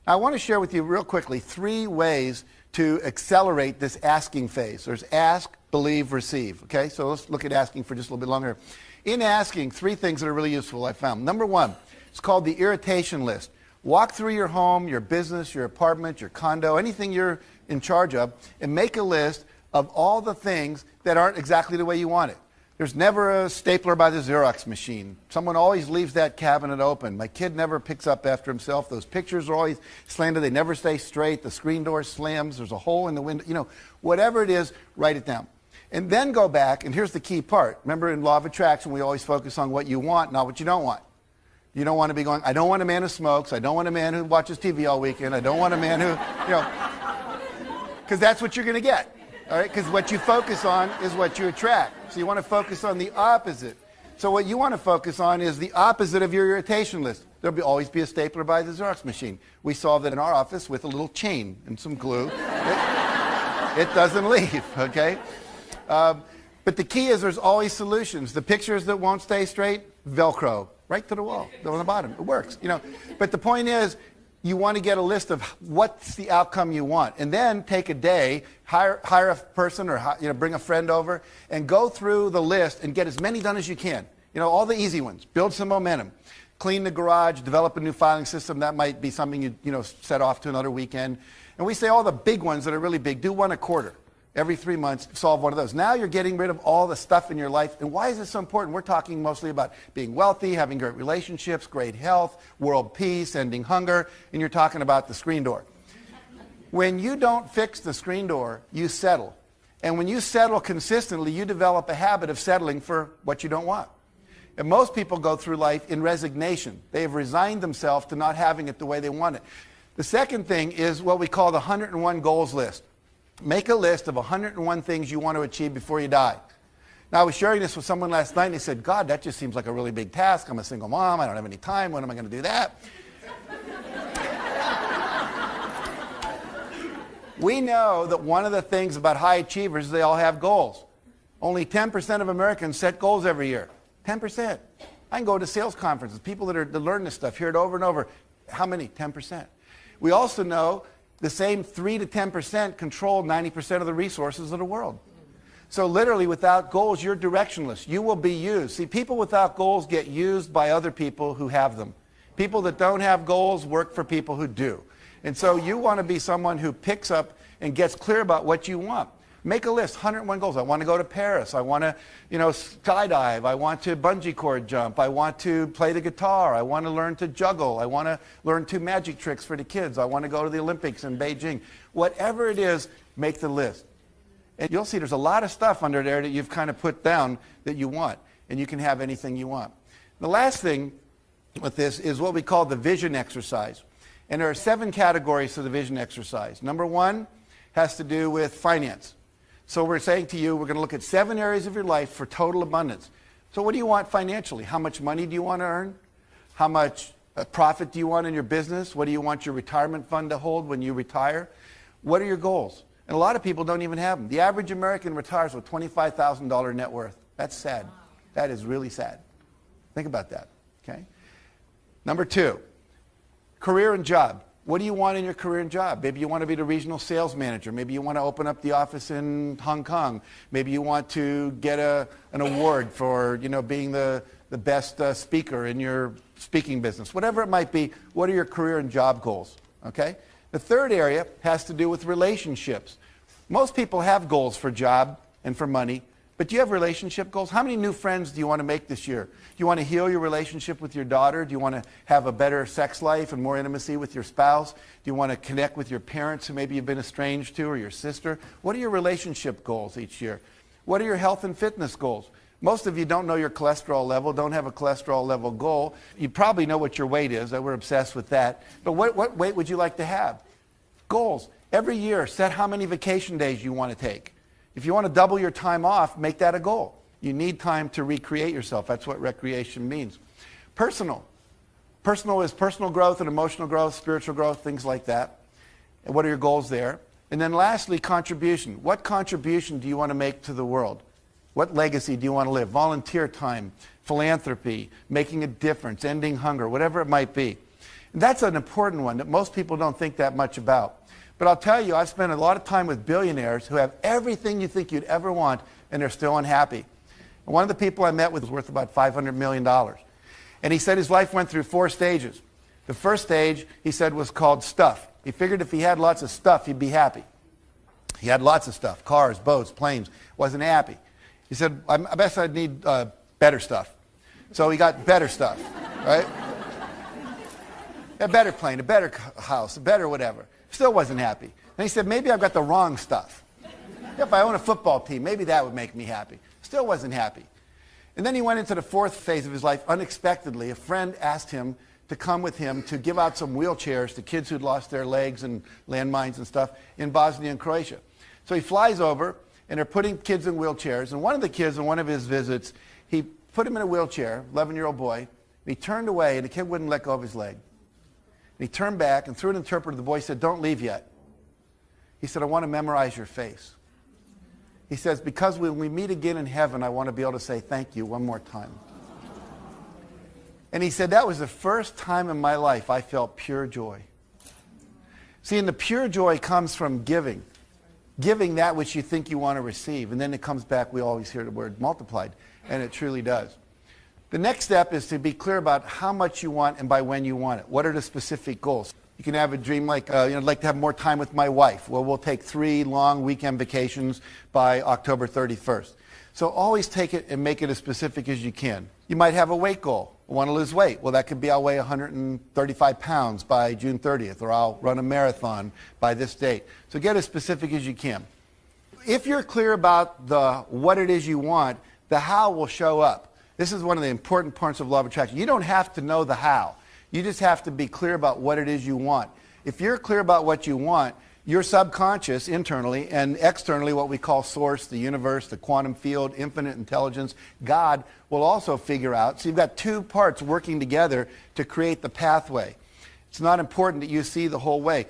I want to share with you real quickly 3 ways to accelerate this asking phase. There's ask, believe, receive. Okay, so let's look at asking for just a little bit longer. In asking, 3 things that are really useful I found. Number 1, it's called the irritation list. Walk through your home, your business, your apartment, your condo, anything you're in charge of, and make a list of all the things that aren't exactly the way you want it. There's never a stapler by the Xerox machine. Someone always leaves that cabinet open. My kid never picks up after himself. Those pictures are always slanted. They never stay straight. The screen door slams. There's a hole in the window. You know, whatever it is, write it down. And then go back, and here's the key part. Remember, in law of attraction, we always focus on what you want, not what you don't want. You don't want to be going, I don't want a man who smokes. I don't want a man who watches TV all weekend. I don't want a man who, because that's what you're going to get. All right, because what you focus on is what you attract. So you want to focus on the opposite. So what you want to focus on is the opposite of your irritation list. There'll always be a stapler by the Xerox machine. We solved it in our office with a little chain and some glue. It doesn't leave, okay? But the key is there's always solutions. The pictures that won't stay straight, Velcro, right to the wall, on the bottom. It works, But the point is, you want to get a list of what's the outcome you want. And then take a day, hire a person or bring a friend over and go through the list and get as many done as you can. All the easy ones. Build some momentum. Clean the garage, develop a new filing system. That might be something you set off to another weekend. And we say all the big ones that are really big, do one a quarter. Every 3 months, solve one of those. Now you're getting rid of all the stuff in your life. And why is this so important? We're talking mostly about being wealthy, having great relationships, great health, world peace, ending hunger, and you're talking about the screen door. When you don't fix the screen door, you settle. And when you settle consistently, you develop a habit of settling for what you don't want. And most people go through life in resignation. They have resigned themselves to not having it the way they want it. The second thing is what we call the 101 goals list. Make a list of 101 things you want to achieve before you die. Now, I was sharing this with someone last night, and they said, God, that just seems like a really big task. I'm a single mom. I don't have any time. When am I going to do that? We know that one of the things about high achievers is they all have goals. Only 10% of Americans set goals every year. 10%. I can go to sales conferences, people that learn this stuff, hear it over and over. How many? 10%. We also know the same 3 to 10% control 90% of the resources of the world. So literally, without goals, you're directionless. You will be used. See, people without goals get used by other people who have them. People that don't have goals work for people who do. And so you want to be someone who picks up and gets clear about what you want. Make a list, 101 goals. I want to go to Paris. I want to, skydive. I want to bungee cord jump. I want to play the guitar. I want to learn to juggle. I want to learn 2 magic tricks for the kids. I want to go to the Olympics in Beijing. Whatever it is, make the list. And you'll see there's a lot of stuff under there that you've kind of put down that you want. And you can have anything you want. The last thing with this is what we call the vision exercise. And there are 7 categories to the vision exercise. Number 1 has to do with finance. So we're saying to you, we're going to look at 7 areas of your life for total abundance. So what do you want financially? How much money do you want to earn? How much profit do you want in your business? What do you want your retirement fund to hold when you retire? What are your goals? And a lot of people don't even have them. The average American retires with $25,000 net worth. That's sad. That is really sad. Think about that. Okay. Number 2, career and job. What do you want in your career and job? Maybe you want to be the regional sales manager. Maybe you want to open up the office in Hong Kong. Maybe you want to get an award for being the best speaker in your speaking business. Whatever it might be, what are your career and job goals? Okay? The third area has to do with relationships. Most people have goals for job and for money, but do you have relationship goals? How many new friends do you want to make this year? Do you want to heal your relationship with your daughter? Do you want to have a better sex life and more intimacy with your spouse? Do you want to connect with your parents who maybe you've been estranged to, or your sister? What are your relationship goals each year? What are your health and fitness goals? Most of you don't know your cholesterol level, don't have a cholesterol level goal. You probably know what your weight is. We're obsessed with that. But what weight would you like to have? Goals. Every year, set how many vacation days you want to take. If you want to double your time off, make that a goal. You need time to recreate yourself. That's what recreation means. Personal. Personal is personal growth and emotional growth, spiritual growth, things like that. And what are your goals there? And then lastly, contribution. What contribution do you want to make to the world? What legacy do you want to live? Volunteer time, philanthropy, making a difference, ending hunger, whatever it might be. That's an important one that most people don't think that much about. But I'll tell you, I've spent a lot of time with billionaires who have everything you think you'd ever want, and they're still unhappy. And one of the people I met with was worth about $500 million. And he said his life went through 4 stages. The first stage, he said, was called stuff. He figured if he had lots of stuff, he'd be happy. He had lots of stuff, cars, boats, planes, wasn't happy. He said, I guess I'd need better stuff. So he got better stuff, right? A better plane, a better house, a better whatever. Still wasn't happy. And he said, maybe I've got the wrong stuff. If I own a football team, maybe that would make me happy. Still wasn't happy. And then he went into the 4th phase of his life. Unexpectedly, a friend asked him to come with him to give out some wheelchairs to kids who'd lost their legs and landmines and stuff in Bosnia and Croatia. So he flies over, and they're putting kids in wheelchairs. And one of the kids, on one of his visits, he put him in a wheelchair, 11-year-old boy, and he turned away, and the kid wouldn't let go of his leg. And he turned back, and through an interpreter, the boy said, don't leave yet. He said, I want to memorize your face. He says, because when we meet again in heaven, I want to be able to say thank you one more time. And he said, that was the first time in my life I felt pure joy. See, and the pure joy comes from giving. Giving that which you think you want to receive. And then it comes back, we always hear the word multiplied. And it truly does. The next step is to be clear about how much you want and by when you want it. What are the specific goals? You can have a dream like, I'd like to have more time with my wife. Well, we'll take 3 long weekend vacations by October 31st. So always take it and make it as specific as you can. You might have a weight goal. I want to lose weight. Well, that could be I'll weigh 135 pounds by June 30th, or I'll run a marathon by this date. So get as specific as you can. If you're clear about what it is you want, the how will show up. This is one of the important parts of law of attraction. You don't have to know the how. You just have to be clear about what it is you want. If you're clear about what you want, your subconscious, internally, and externally, what we call source, the universe, the quantum field, infinite intelligence, God, will also figure out. So you've got 2 parts working together to create the pathway. It's not important that you see the whole way.